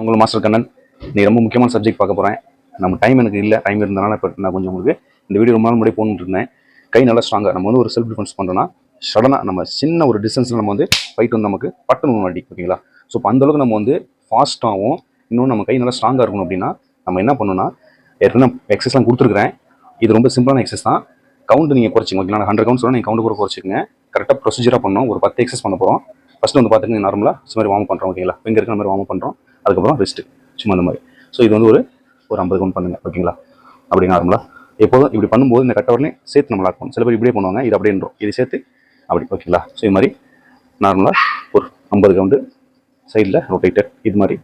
உங்கள் மாஸ்டர் கண்ணன். நீ ரொம்ப முக்கியமான சப்ஜெக்ட் பார்க்க போகிறேன். நம்ம டைம் எனக்கு இல்லை, டைம் இருந்தனால இப்போ நான் கொஞ்சம் உங்களுக்கு இந்த வீடியோ ரொம்ப நாள் முன்னாடி போகணுன்னு இருந்தேன். கை நல்லா ஸ்ட்ராங்காக நம்ம வந்து ஒரு செல்ஃப் டிஃபென்ஸ் பண்ணுறோன்னா சடனாக நம்ம சின்ன ஒரு டிஸ்டன்ஸில் நம்ம வந்து ஃபைட் வந்து நமக்கு பட்டணும் முன்னாடி, ஓகேங்களா? ஸோ இப்போ அந்தளவுக்கு நம்ம வந்து ஃபாஸ்ட்டாகவும் இன்னொன்று நம்ம கை நல்லா ஸ்ட்ராங்காக இருக்கணும் அப்படின்னா நம்ம என்ன பண்ணணும்னா, ஏற்கனவே எக்ஸசைஸ்லாம் கொடுத்துருக்குறேன். இது ரொம்ப சிம்பிளான எக்ஸசைஸ் தான். கவுண்ட் நீங்கள் குறைச்சிங்க, ஓகேங்களா? நான் 100 கவுண்ட் சொன்னால் நீங்கள் கவுண்ட் கூட குறைச்சிக்கங்க. கரெக்டாக ப்ரொசீஜராக பண்ணணும். ஒரு 10 எக்ஸசைஸ் பண்ண போகிறோம். ஃபஸ்ட்டு வந்து பார்த்துட்டு நார்மலாக இந்த மாதிரி வார்ம் பண்ணுறோம், ஓகேங்களா? இங்கே இருக்கிற மாதிரி வார்ம் பண்ணுறோம். அதுக்கப்புறம் ரெஸ்ட்டு, சும்மா அந்த மாதிரி. ஸோ இது வந்து ஒரு 50 கவுண்ட் பண்ணுங்கள், ஓகேங்களா? அப்படி நார்மலாக எப்போதும் இப்படி பண்ணும்போது இந்த கட்டவரையும் சேர்த்து நம்ம லாக் பண்ணணும். சில பேர் இப்படியே பண்ணுவாங்க, இது அப்படின்றோம், இது சேர்த்து அப்படி, ஓகேங்களா? ஸோ இது மாதிரி நார்மலாக ஒரு 50 கவுண்டு சைடில் ரொட்டேட்டட், இது மாதிரி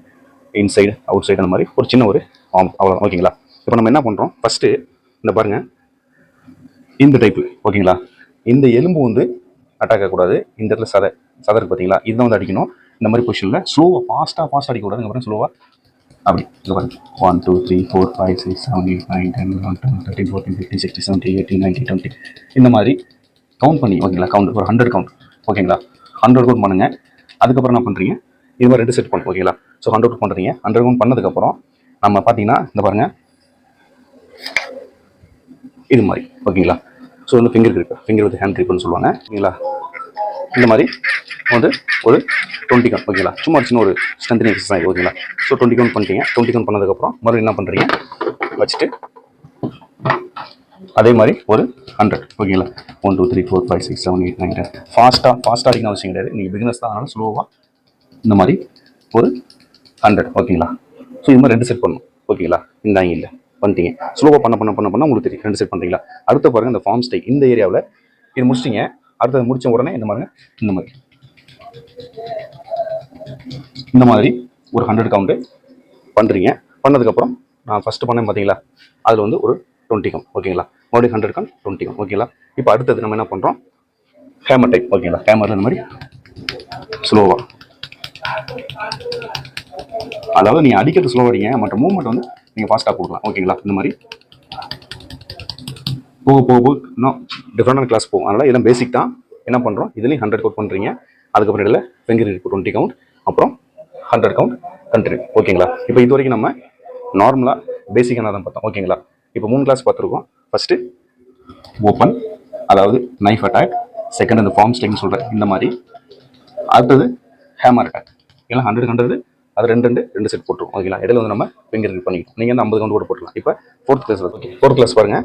இன்சைடு அவுட் சைடு அந்த மாதிரி ஒரு சின்ன ஒரு அவ்வளோ, ஓகேங்களா? இப்போ நம்ம என்ன பண்ணுறோம், ஃபஸ்ட்டு இந்த பாருங்கள், இந்த டைப்பு, ஓகேங்களா? இந்த எலும்பு வந்து அட்டாக் ஆகக்கூடாது. இந்த இடத்துல சதருக்கு பார்த்தீங்களா, இதுதான் வந்து அடிக்கணும். இந்த மாதிரி பொசிஷனில் ஸ்லோவாக ஃபாஸ்ட்டாக அடிக்கக்கூடாது. அப்புறம் ஸ்லோவாக அப்படி இது பாருங்க. 1 2 3 4 5 6 7 8 9 10 11 12 13 14 15 16 17 18 19 20 இந்த மாதிரி கவுண்ட் பண்ணி, ஓகேங்களா? கவுண்ட் ஒரு 100 கவுண்ட், ஓகேங்களா? 100 கவுண்ட் பண்ணுங்க. அதுக்கப்புறம் என்ன பண்ணுறீங்க, இது மாதிரி 2 செட் பண்ணும், ஓகேங்களா? ஸோ 100 கவுண்ட் பண்ணுறீங்க. 100 கவுண்ட் பண்ணதுக்கப்புறம் நம்ம பார்த்தீங்கன்னா இந்த பாருங்க, இது மாதிரி, ஓகேங்களா? ஸோ வந்து ஃபிங்கர் வித் ஹேண்ட் கிரிப்னு சொல்லுவாங்க, ஓகேங்களா? இந்த மாதிரி வந்து ஒரு 20 கவுண்ட், ஓகேங்களா? சும்மா சின்ன ஒரு ஸ்ட்ரென்த்னிங் எக்ஸசைஸ், ஓகேங்களா? ஸோ 20 கவுண்ட் பண்ணிட்டீங்க. 20 கவுண்ட் பண்ணதுக்கப்புறம் மறுபடியும் என்ன பண்ணுறீங்க, வச்சுட்டு அதே மாதிரி ஒரு 100, ஓகேங்களா? 1 2 3 4 5 6 7 8 9 10 ஃபாஸ்ட்டாக அடிக்கணும் அவசியம் கிடையாது. நீங்கள் பிகினர்ஸ் தான், அதனால் ஸ்லோவாக இந்த மாதிரி ஒரு 100, ஓகேங்களா? ஸோ இது மாதிரி 2 செட் பண்ணணும், ஓகேங்களா? இந்த ஆங்கிளில் பண்ணிட்டீங்க. ஸ்லோவாக பண்ண உங்களுக்கு தெரியும். 2 செட் பண்ணுறீங்களா? அடுத்த பாருங்கள், இந்த ஃபார்ம் ஸ்டே இந்த ஏரியாவில் இது முடிச்சிட்டிங்க. அடுத்தது முடித்த உடனே இந்த மாதிரி இந்த மாதிரி ஒரு 100 கவுண்டு பண்ணுறீங்க. பண்ணதுக்கப்புறம் நான் ஃபஸ்ட்டு பண்ணேன் பார்த்தீங்களா, அதில் வந்து ஒரு 20 கவுண்ட், ஓகேங்களா? மறுபடியும் 100 கவுண்ட் 20 கவுண்ட், ஓகேங்களா? இப்போ அடுத்தது நம்ம என்ன பண்ணுறோம், ஹேமர் டைப், ஓகேங்களா? ஹேமரில் இந்த மாதிரி ஸ்லோவாக, அதாவது நீங்கள் அடிக்கிறது ஸ்லோவாக அடிங்க, மற்ற மூவ்மெண்ட் வந்து நீங்கள் ஃபாஸ்ட்டாக கொடுக்கலாம், ஓகேங்களா? இந்த மாதிரி போக இன்னும் டிஃப்ரெண்டான கிளாஸ் போகும். அதனால் இதெல்லாம் பேசிக் தான். என்ன பண்ணுறோம், இதுலேயும் 100 கவுண்ட் பண்ணுறீங்க. அதுக்கப்புறம் இதில் ஃபிங்கர் 20 கவுண்ட், அப்புறம் 100 கவுண்ட் கண்டினியூ, ஓகேங்களா? இப்போ இது வரைக்கும் நம்ம நார்மலாக பேசிக்கான தான் பார்த்தோம், ஓகேங்களா? இப்போ 3 கிளாஸ் பார்த்துருக்கோம். ஃபஸ்ட்டு ஓப்பன், அதாவது நைஃப் அட்டாக். செகண்ட் இந்த ஃபார்ம் ஸ்டேக்னு சொல்கிறேன், இந்த மாதிரி. அடுத்தது ஹேமர் அட்டாக். ஏன்னா 100 அது 2 செட் போட்டுருவோம், ஓகேங்களா? இடையில வந்து நம்ம ஃபிங்கர் பண்ணிக்கிட்டோம். நீங்கள் வந்து 50 கவுண்ட் கூட போட்டுக்கலாம். இப்போ 4th class, okay? 4th class பாருங்கள்,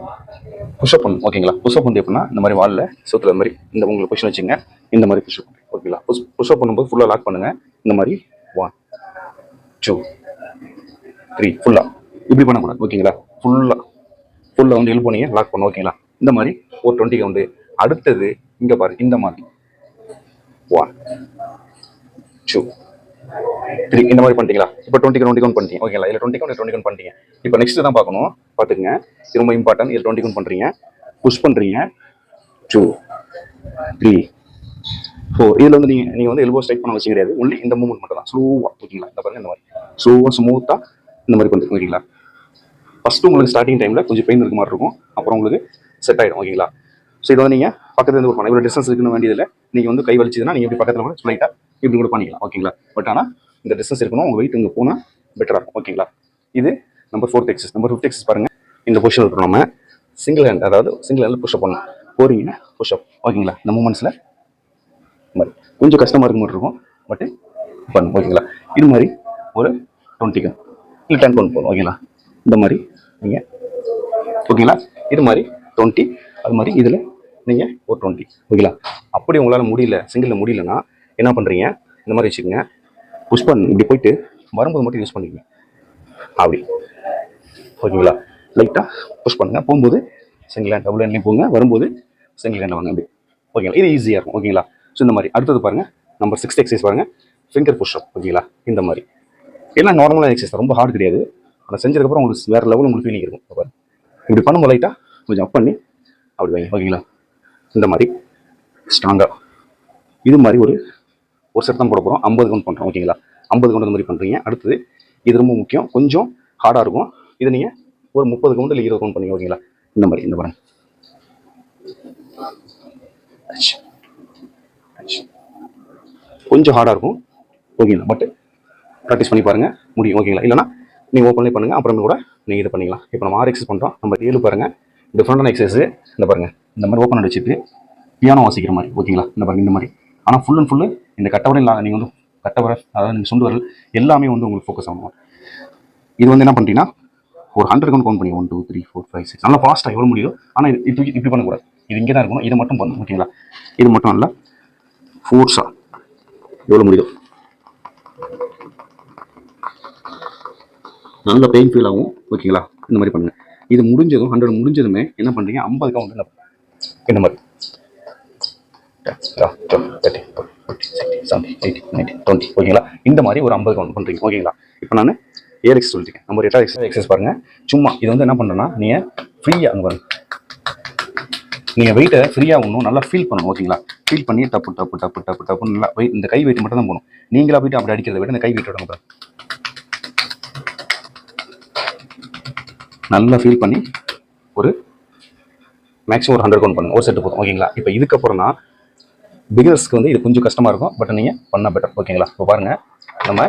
புஷ்அப் பண்ணும், ஓகேங்களா? புஷ்அப் வந்து எப்படின்னா இந்த மாதிரி வாலில் சுற்றுற மாதிரி இந்த உங்களுக்கு பொசிஷன் வச்சுங்க. இந்த மாதிரி புஷ்அப், ஓகேங்களா? புஷ்அப் பண்ணும்போது ஃபுல்லாக லாக் பண்ணுங்கள். இந்த மாதிரி 1 2 3 ஃபுல்லாக இப்படி பண்ணக்கூடாது, ஓகேங்களா? ஃபுல்லாக வந்து எழுப்பு நீங்கள் லாக் பண்ணும், ஓகேங்களா? இந்த மாதிரி ஒரு 20 கவுண்டு. அடுத்தது இங்கே பாருங்க, இந்த மாதிரி 1 2 3 இந்த மாதிரி பண்ணிட்டீங்களா? இப்போ 20 கவுண்ட் பண்ணிட்டீங்க, ஓகேங்களா? இல்லை 20 கவுண்ட் பண்ணிட்டீங்க. இப்போ நெக்ஸ்ட் தான் பார்க்கணும், பார்த்துக்குங்க. இது ரொம்ப இம்பார்ட்டன்ட். இதில் 20 கவுண்ட் பண்ணுறீங்க, புஷ் பண்ணுறீங்க. 2 3 4 இதில் வந்து நீங்கள் வந்து எல்போ ஸ்ட்ரைக் பண்ண வச்சு கிடையாது. ஒன்லி இந்த மூவ்மெண்ட் மட்டும் தான், ஸ்லோவாக, ஓகேங்களா? இந்த பாருங்க, இந்த மாதிரி ஸ்மூத்தாக இந்த மாதிரி பண்ணுறீங்க, ஓகேங்களா? ஃபஸ்ட்டு உங்களுக்கு ஸ்டார்டிங் டைமில் கொஞ்சம் பெயின் இருக்க மாதிரி இருக்கும், அப்புறம் உங்களுக்கு செட் ஆகிடும், ஓகேங்களா? ஸோ இதை வந்து நீங்கள் பக்கத்துல இருந்து ஒரு பண்ணலாம். இவ்வளோ டிஸ்டன்ஸ் இருக்குன்னு வேண்டியதில்லை. நீங்கள் வந்து கை வலிச்சதுன்னா நீங்கள் இப்படி பக்கத்தில் கூட ஸ்லைட்டாக இப்படி கூட பண்ணிக்கலாம், ஓகேங்களா? பட் ஆனால் இந்த டிஸ்டன்ஸ் இருக்கணும், உங்கள் வெயிட் இங்கே போனால் பெட்டராக இருக்கும், ஓகேங்களா? இது number 4th exercise. Number 5th exercise பாருங்கள். இந்த பொசிஷன் இருக்கிறோம் நம்ம. சிங்கிள் ஹேண்ட், அதாவது சிங்கிள் ஹேண்டில் புஷ்அப் பண்ணணும். போகிறீங்க புஷ்அப், ஓகேங்களா? இந்த மூமெண்ட்ஸில் மாதிரி கொஞ்சம் கஷ்டமாக இருக்க மாதிரி இருக்கும், பட்டு பண்ணும், ஓகேங்களா? இது மாதிரி ஒரு 20 கவுண்ட் இல்லை 10 கவுண்ட் போதும், ஓகேங்களா? இந்த மாதிரி நீங்கள், ஓகேங்களா? இது மாதிரி 20, அது மாதிரி இதில் நீங்கள் ஒரு 20, ஓகேங்களா? அப்படி உங்களால் முடியல, சிங்கிளில் முடியலன்னா என்ன பண்ணுறீங்க, இந்த மாதிரி வச்சுக்கோங்க. புஷ் பண்ணி இப்படி போயிட்டு வரும்போது மட்டும் யூஸ் பண்ணிக்கங்க, அப்படி, ஓகேங்களா? லைட்டாக புஷ் பண்ணுங்கள். போகும்போது சிங்கிள் ஹேண்ட், டபுள் ஹேண்ட்லேயும் போங்க, வரும்போது சிங்கிள் ஹேண்ட் வாங்க, அப்படி, ஓகேங்களா? இது ஈஸியாக இருக்கும், ஓகேங்களா? ஸோ இந்த மாதிரி. அடுத்தது பாருங்கள், நம்பர் 6th எக்ஸசைஸ் பாருங்கள், ஃபிங்கர் புஷ்அப், ஓகேங்களா? இந்த மாதிரி எல்லாம் நார்மலான எக்ஸசைஸ், ரொம்ப ஹார்ட் கிடையாது. அதை செஞ்சதுக்கப்புறம் உங்களுக்கு வேறு லெவலில் உங்களுக்கு ஃபீலிங் இருக்கும். பாருங்கள், இப்படி பண்ணும்போது லைட்டாக கொஞ்சம் அப் பண்ணி அப்படி வைங்க, ஓகேங்களா? இந்த மாதிரி ஸ்ட்ராங்காக இது மாதிரி ஒரு செட் தான் போட போகிறோம். 50 கவுண்ட் பண்ணுறோம், ஓகேங்களா? 50 கவுண்ட் இந்த மாதிரி பண்ணுறீங்க. அடுத்தது இது ரொம்ப முக்கியம், கொஞ்சம் ஹார்டாக இருக்கும். இதை நீங்கள் ஒரு 30 கவுண்ட் இல்லை 20 கவுண்ட் பண்ணீங்க, ஓகேங்களா? இந்த மாதிரி, இந்த பாருங்க, கொஞ்சம் ஹார்டாக இருக்கும், ஓகேங்களா? பட் ப்ராக்டிஸ் பண்ணி பாருங்கள், முடியும். ஓகேங்களா? இல்லைனா நீங்கள் ஓப்பன்லேயே பண்ணுங்கள், அப்புறமே கூட நீங்கள் இது பண்ணிக்கலாம். இப்போ நம்ம 6 எக்ஸசைஸ் பண்ணுறோம். நம்ம 7 பாருங்கள். டிஃப்ரெண்டான எக்ஸசைஸ் இந்த பாருங்கள். இந்த மாதிரி ஓப்பன் வச்சுட்டு பியானோ வாசிக்கிற மாதிரி. ஓகேங்களா? இந்த பாருங்கள், இந்த மாதிரி. ஆனால் ஃபுல் அண்ட் ஃபுல்லு இந்த கட்டவரை இல்லை, நீங்கள் வந்து கட்டவரை, அதாவது நீங்கள் சுண்டு வரல் எல்லாமே வந்து உங்களுக்கு ஃபோக்கஸ் ஆகணும். இது வந்து என்ன பண்ணுறீங்கன்னா ஒரு 100 கவுண்ட் பண்ணி 1 2 3 4 5 6 நல்லா ஃபாஸ்ட்டாக எவ்வளோ முடியும். ஆனால் இது இப்படி பண்ணக்கூடாது. இது இங்கே தான் இருக்கணும். இதை மட்டும் பண்ணணும். ஓகேங்களா? இது மட்டும் நல்லா ஃபோர்ஸாக எவ்வளோ முடியும், நல்ல பெயின் ஃபீல் ஆகும். ஓகேங்களா? இந்த மாதிரி பண்ணுங்கள். இது முடிஞ்சதும் 100 முடிஞ்சதுமே என்ன பண்ணுறீங்க, 50 கவுண்ட் இந்த மாதிரி 20. ஓகேங்களா? இந்த மாதிரி ஒரு 50 கவுண்ட் பண்ணுறீங்க. ஓகேங்களா? இப்போ நான் 7 எக்ஸஸ் சொல்லிட்டேன். நம்ம 8 எக்ஸஸ் பாருங்கள். சும்மா இது வந்து என்ன பண்ணுறேன்னா, நீங்கள் ஃப்ரீயாக அங்கே பாருங்க, நீங்கள் வெயிட்டை ஃப்ரீயாக ஒன்றும் நல்லா ஃபீல் பண்ணணும். ஓகேங்களா? ஃபீல் பண்ணி டப்பு டப்பு டப்பு டப்பு டப்பு நல்லா வெயிட், இந்த கை வெயிட் மட்டும் தான் போகணும். நீங்களா போயிட்டு அப்படி அடிக்கிறத விட இந்த கை வெயிட்டோட நல்லா ஃபீல் பண்ணி ஒரு மேக்ஸிமம் ஒரு 100 கவுண்ட் பண்ணுங்கள். ஒரு செட்டு போதும். ஓகேங்களா? இப்போ இதுக்கப்புறம் தான் பிகினர்ஸ்க்கு வந்து இது கொஞ்சம் கஷ்டமாக இருக்கும். பட் நீங்கள் பண்ணால் பெட்டர். ஓகேங்களா? இப்போ பாருங்கள், நம்ம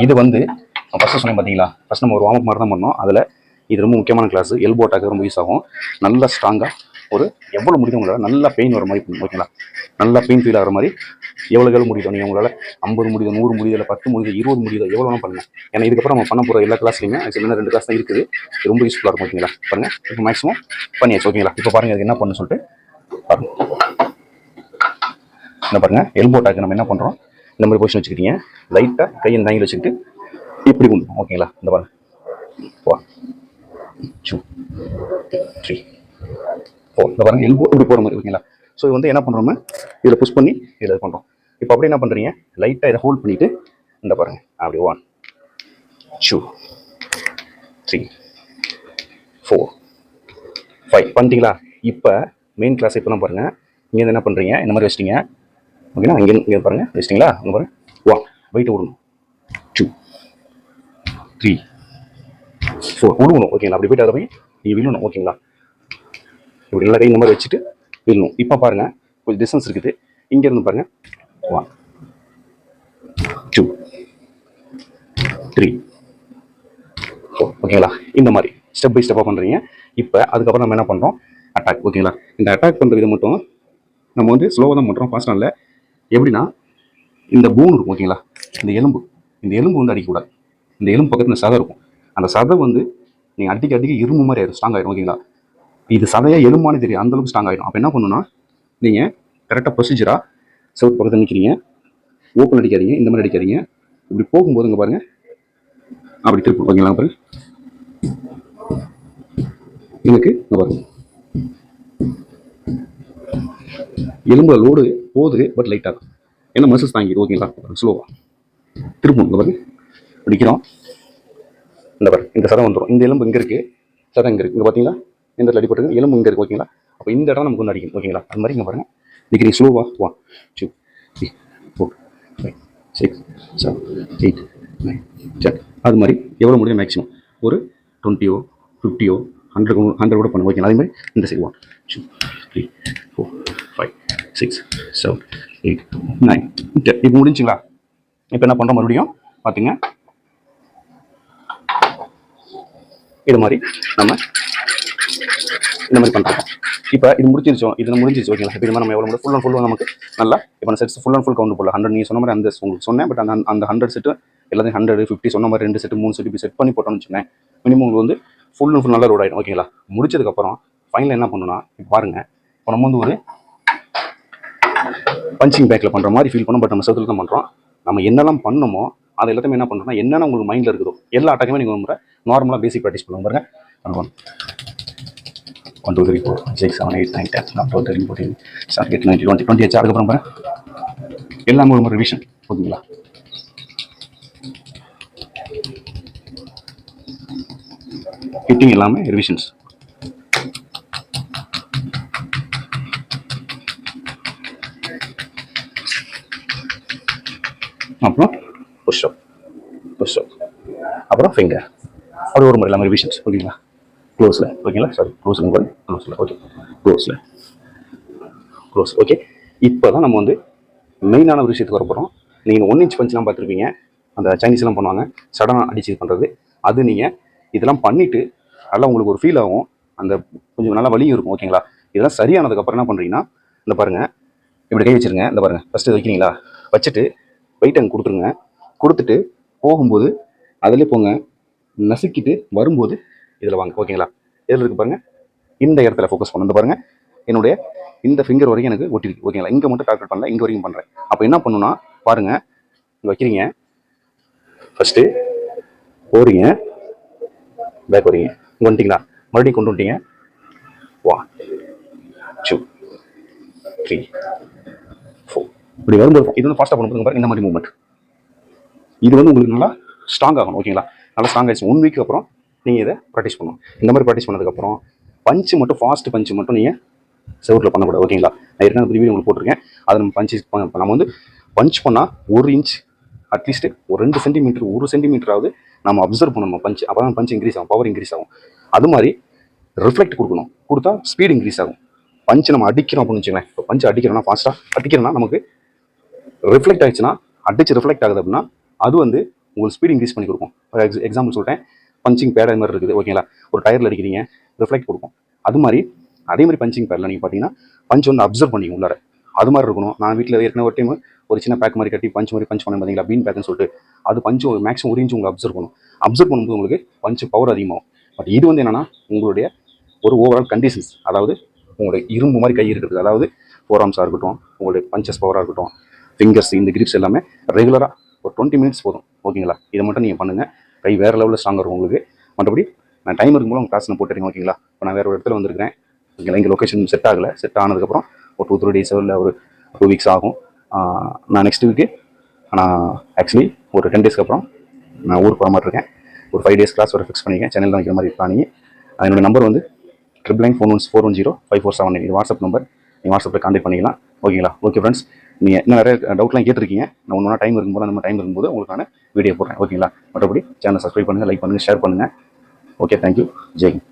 இது வந்து ஃபஸ்ட்டு சொன்னேன் பார்த்தீங்களா, ஃபஸ்ட் நம்ம ஒரு வார்ம் அப் மாதிரி தான் பண்ணோம். அதில் இது ரொம்ப முக்கியமான கிளாஸ். எல்போ அட்டாக் ரொம்ப யூஸ் ஆகும். நல்லா ஸ்ட்ராங்காக ஒரு எவ்வளோ முடியும் உங்களால் நல்லா பெயின் வர மாதிரி பண்ணும். ஓகேங்களா? நல்லா பெயின் ஃபீல் ஆகிற மாதிரி எவ்வளோ முடியும் நீங்கள் உங்களால் 50 முடியுது, 100 முடியுது, இல்லை 10 முடியுது, 20 முடியுது, எவ்வளோ வேணும் பண்ணுங்கள். ஏன்னா இதுக்கப்புறம் நம்ம பண்ண போகிற எல்லா கிளாஸ்லையுமே ஆக்சுவலி 2 கிளாஸ் தான் இருக்குது. ரொம்ப யூஸ்ஃபுல்லாக இருக்கும். ஓகேங்களா? பாருங்கள், இப்போ மேக்ஸிமம் பண்ணியாச்சு. ஓகேங்களா? இப்போ பாருங்கள் அதுக்கு என்ன பண்ணு சொல்லிட்டு பாருங்கள். என்ன பாருங்கள், எல்போ அட்டாக் நம்ம என்ன பண்ணுறோம், இந்த மாதிரி பொசிஷன் வச்சுக்கிட்டீங்க. லைட்டாக கையை தாங்கி வச்சுக்கிட்டு இப்படி கொண்டு. ஓகேங்களா? இந்த பாருங்க, 1 2 3 4. இந்த பாருங்க, எல்போ இப்படி போகிற மாதிரி. ஓகேங்களா? ஸோ இது வந்து என்ன பண்ணுறோம்னா இதில் புஷ் பண்ணி இதில் பண்ணுறோம். இப்போ அப்படியே என்ன பண்ணுறீங்க, லைட்டாக இதை ஹோல்ட் பண்ணிவிட்டு இந்த பாருங்க அப்படி 1 2 3 4 5 பண்ணிட்டீங்களா? இப்போ மெயின் கிளாஸ் இப்போ தான் பாருங்கள். இங்கே என்ன பண்ணுறீங்க, இந்த மாதிரி வச்சிட்டிங்க. ஓகேங்களா? இங்கே பாருங்கள் வச்சிட்டிங்களா? அங்கே பாருங்கள் 1 வெயிட் விடணும், 2 3 4 விடணும். ஓகேங்களா? அப்படி போய்ட்டு அதை போய் நீங்கள் விழணும். ஓகேங்களா? இப்படி நல்லா கை இந்த மாதிரி வச்சுட்டு விழணும். இப்போ பாருங்கள் கொஞ்சம் டிஸ்டன்ஸ் இருக்குது. இங்கேருந்து பாருங்கள் 1 2 3 4. ஓகேங்களா? இந்த மாதிரி ஸ்டெப் பை ஸ்டெப்பாக பண்ணுறீங்க. இப்போ அதுக்கப்புறம் நம்ம என்ன பண்ணுறோம், அட்டாக். ஓகேங்களா? இந்த அட்டாக் பண்ணுற விதம் மட்டும் நம்ம வந்து ஸ்லோவாக தான் பண்ணுறோம், ஃபாஸ்ட்டாக இல்லை. எப்படின்னா இந்த போன் இருக்கும். ஓகேங்களா? இந்த எலும்பு வந்து அடிக்கக்கூடாது. இந்த எலும்பு பக்கத்தில் சதை இருக்கும். அந்த சதை வந்து நீங்கள் அடிக்க இரும்பு மாதிரி ஆயிடும், ஸ்ட்ராங் ஆகிடும். ஓகேங்களா? இது சதையாக எலும்பானே தெரியும், அந்தளவுக்கு ஸ்ட்ராங் ஆகிடும். அப்போ என்ன பண்ணணும்னா நீங்கள் கரெக்டாக ப்ரொசீஜராக செவத்து பக்கத்தில் நிற்கிறீங்க. ஓப்பன் அடிக்காதீங்க, இந்த மாதிரி அடிக்காதீங்க. இப்படி போகும்போது இங்கே பாருங்கள் அப்படி திருப்பி. ஓகேங்களா? பாருங்க, எனக்கு இங்கே பாருங்க எலும்பு லோடு போகுது, பட் லைட்டாக என்ன மசில்ஸ் தாங்கிது. ஓகேங்களா? ஸ்லோவாக திருப்பணும். இங்கே பாருங்க பிடிக்கிறோம். இந்த பாருங்க இந்த சதம் வந்துடும். இந்த எலும்பு இங்கே இருக்குது, சதம் இங்கே இருக்குது. இங்கே பார்த்தீங்களா இந்த இடத்துல அடிப்பட்டு எலும்பு இங்கே இருக்குது. ஓகேங்களா? அப்போ இந்த இடம் நமக்கு வந்து அடிக்கும். ஓகேங்களா? அது மாதிரி இங்கே பாருங்கள் நிற்கிறீங்க ஸ்லோவாக. 1 2 3 4 5 6 7 8 9 10. அது மாதிரி எவ்வளோ முடியும் மேக்ஸிமம் ஒரு 20 50 100 கூட பண்ணுவோம். ஓகேங்களா? அதே மாதிரி இந்த சைடு 1 2 3 4 5 6 7 8 9 10. இப்போ முடிஞ்சுங்களா? இப்போ என்ன பண்ணுறோம், மறுபடியும் பார்த்துங்க இது மாதிரி நம்ம இந்த மாதிரி பண்ணுறோம். இப்போ இது முடிச்சிருச்சோம், இது முடிஞ்சிச்சு. ஓகேங்களா? இப்போ இது மாதிரி நம்ம எவ்வளோ ஃபுல் அண்ட் ஃபுல் நமக்கு நல்லா இப்போ நான் sets full and full count போடல. 100 நீங்கள் சொன்ன மாதிரி அந்த உங்களுக்கு சொன்னேன். பட் அந்த 100 செட்டு எல்லாத்தையும் 100 50 சொன்ன மாதிரி 2 செட்டு 3 செட்டு இப்படி செட் பண்ணி போட்டோம்னு வச்சுக்கோங்க, மினிமம் உங்களுக்கு வந்து ஃபுல் அண்ட் ஃபுல் நல்லா லோட் ஆகிடும். ஓகேங்களா? முடிச்சதுக்கப்புறம் ஃபைனல் என்ன பண்ணணும்னா இப்போ பாருங்கள், இப்போ நம்ம வந்து ஒரு பஞ்சிங் பேக்கில் பண்ணுற மாதிரி ஃபீல் பண்ணோம். பட் நம்ம செவத்தில் தான் பண்ணுறோம். நம்ம என்னெல்லாம் பண்ணணுமோ அது எல்லாத்தையுமே என்ன பண்ணுறோம்னா என்னென்ன உங்களுக்கு மைண்டில் இருக்குதோ எல்லா அட்டாக்குமே நீங்கள் ஒரு முறை நார்மலாக பேசிக் ப்ராக்டிஸ் பண்ணுவோம். பாருங்கள் 1 2 3 4 5 6 7 8 9 10 11 12 13 14 17 18 19 20 ஆச்சு. அதுக்கப்புறம் பாருங்கள் எல்லாமே ஒரு ரிவிஷன். ஓகேங்களா? ஹிட்டிங் எல்லாமே ரிவிஷன்ஸ். அப்புறம் புஷ் அப் அப்புறம் ஃபிங்கர், அப்படி ஒரு முறை எல்லாமே ரிவிஷன்ஸ். ஓகேங்களா? க்ளோஸில். ஓகேங்களா? சாரி க்ளோஸில் ஓகே க்ளோஸ். ஓகே, இப்போ தான் நம்ம வந்து மெயினான ஒரு விஷயத்துக்கு வர போகிறோம். நீங்கள் 1 இன்ச் பஞ்செலாம் பார்த்துருப்பீங்க. அந்த சைனீஸ்லாம் பண்ணுவாங்க, சடனாக அடிச்சு பண்ணுறது. அது நீங்கள் இதெல்லாம் பண்ணிவிட்டு நல்லா உங்களுக்கு ஒரு ஃபீல் ஆகும், அந்த கொஞ்சம் நல்லா வலியும் இருக்கும். ஓகேங்களா? இதெல்லாம் சரியானதுக்கப்புறம் என்ன பண்ணுறீங்கன்னா, இந்த பாருங்கள், இப்படி கை வச்சுருங்க. இந்த பாருங்கள், ஃபஸ்ட்டு வைக்கிறீங்களா, வச்சுட்டு வெயிட் அங்கே கொடுத்துருங்க. கொடுத்துட்டு போகும்போது அதிலே போங்க, நசுக்கிட்டு வரும்போது இதில் வாங்க. ஓகேங்களா? இதில் இருக்கு பாருங்கள், இந்த இடத்துல ஃபோக்கஸ் பண்ணணும். இந்த பாருங்கள், என்னுடைய இந்த ஃபிங்கர் வரைக்கும் எனக்கு ஒட்டிருக்கு. ஓகேங்களா? இங்கே மட்டும் கால்குலேட் பண்ணல, இங்கே வரைக்கும் பண்ணுறேன். அப்போ என்ன பண்ணுன்னா பாருங்கள், இங்கே வைக்கிறீங்க, ஃபஸ்ட்டு போகிறீங்க, பேக் வரீங்க, இங்கே வந்துட்டிங்களா, மறுபடியும் கொண்டு வந்துட்டீங்க, 1 2 3 4 இப்படி வரும்போது இது வந்து ஃபாஸ்ட்டாக பண்ணும்போது பாருங்க, இந்த மாதிரி மூவ்மெண்ட். இது வந்து உங்களுக்கு நல்லா ஸ்ட்ராங் ஆகணும். ஓகேங்களா? நல்லா ஸ்ட்ராங் ஆகிடுச்சு. 1 வீக் அப்புறம் நீங்கள் இதை ப்ராக்டிஸ் பண்ணணும். இந்த மாதிரி ப்ராக்டிஸ் பண்ணதுக்கப்புறம் பஞ்சு மட்டும், ஃபாஸ்ட் பஞ்சு மட்டும் நீங்கள் செவட்டில் பண்ணக்கூடாது. ஓகேங்களா? நான் ஏற்கனவே வீடியோ உங்களுக்கு போட்டிருக்கேன். அதை நம்ம நம்ம வந்து பஞ்ச் பண்ணால் 1 இன்ச் அட்லீஸ்ட் ஒரு 2 சென்டிமீட்டர், 1 சென்டிமீட்டராவது நம்ம அப்சர்வ் பண்ணணும் பஞ்ச். அப்போ தான் பஞ்ச் இன்க்ரீஸ் ஆகும், பவர் இன்க்ரீஸ் ஆகும். அது மாதிரி ரிஃப்ளெக்ட் கொடுக்கணும், கொடுத்தா ஸ்பீட் இன்க்ரீஸ் ஆகும். பஞ்ச் நம்ம அடிக்கிறோம் அப்படின்னு வச்சுக்கோங்களேன். இப்போ பஞ்ச் அடிக்கிறோம்னா, ஃபாஸ்ட்டாக அடிக்கிறோன்னா நமக்கு ரிஃப்ளெக்ட் ஆகிடுச்சுன்னா, அடிச்சு ரிஃப்ளெக்ட் ஆகுது அப்படின்னா அது வந்து உங்களுக்கு ஸ்பீட் இன்க்ரீஸ் பண்ணி கொடுக்கும். எக்ஸாம்பிள் சொல்கிறேன், பஞ்சிங் பேட் அது மாதிரி இருக்குது. ஓகேங்களா? ஒரு டயரில் அடிக்கிறீங்க, ரிஃப்ளெக்ட் கொடுக்கும். அது மாதிரி அதே மாதிரி பஞ்சிங் பேடில் நீங்கள் பார்த்தீங்கன்னா பஞ்ச் வந்து அப்சர்வ் பண்ணிங்க உள்ளார. அது மாதிரி இருக்கணும். நான் வீட்டில் ஏற்கனவே ஒரு டைம் ஒரு சின்ன பேக் மாதிரி கட்டி பஞ்ச் மாதிரி பஞ்ச் பண்ண பார்த்தீங்களா, பீன் பேக்குன்னு சொல்லிட்டு. அது பஞ்சு மேக்ஸிமம் 1 இன்ச் உங்களுக்கு அப்சர்வ் பண்ணும். அப்சர்வ் பண்ணும்போது உங்களுக்கு பஞ்சு பவர் அதிகமாகும். பட் இது வந்து என்னன்னா, உங்களுடைய ஒரு ஓவரால் கண்டிஷன்ஸ், அதாவது உங்களுடைய இரும்பு மாதிரி கை இருக்கிறது, அதாவது ஃபோர் ஆர்ம்ஸாக இருக்கட்டும், உங்களுடைய பஞ்சஸ் பவராக இருக்கட்டும், ஃபிங்கர்ஸ், இந்த கிரிப்ஸ் எல்லாமே ரெகுலராக ஒரு 20 மினிட்ஸ் போதும். ஓகேங்களா? இதை மட்டும் நீங்கள் பண்ணுங்கள், கை வேறு லெவலில் ஸ்ட்ராங் இருக்கும் உங்களுக்கு. மற்றபடி நான் டைம் இருக்கும்போது உங்கள் கிளாஸ் நான் போட்டுருக்கேன். ஓகேங்களா? இப்போ நான் வேறு ஒரு இடத்துல வந்திருக்கிறேன். ஓகேங்களா? இங்கே லொக்கேஷன் செட் ஆகலை. செட் ஆனதுக்கப்புறம் ஒரு 2-3 டேஸோ இல்லை ஒரு 2 வீக்ஸ் ஆகும். நான் நெக்ஸ்ட் வீக்கு நான் ஆக்சுவலி ஒரு 10 டேஸ்க்கு அப்புறம் நான் ஊருக்கு போகிற மாதிரி இருக்கேன். ஒரு 5 டேஸ் கிளாஸ் ஒரு ஃபிக்ஸ் பண்ணிக்கேன். சென்னையில் வைக்கிற மாதிரி பிளானிங். என்னோட நம்பர் வந்து 9994104105417. இது வாட்ஸ்அப் நம்பர். நீங்கள் வாட்ஸ்அப்பில் கான்டெக்ட் பண்ணிக்கலாம். ஓகேங்களா? ஓகே ஃப்ரெண்ட்ஸ், நீங்கள் இன்னும் நிறைய டவுட்லாம் கேட்டிருக்கீங்க. நான் ஒன்றா டைம் இருக்கும்போது, நம்ம டைம் இருக்கும்போது உங்களுக்கான வீடியோ போடுறேன். ஓகேங்களா? மற்றபடி சேனல் சப்ஸ்கிரைப் பண்ணுங்கள், லைக் பண்ணுங்கள், ஷேர் பண்ணுங்கள். Okay, thank you. ஜெய் ஹிந்த்.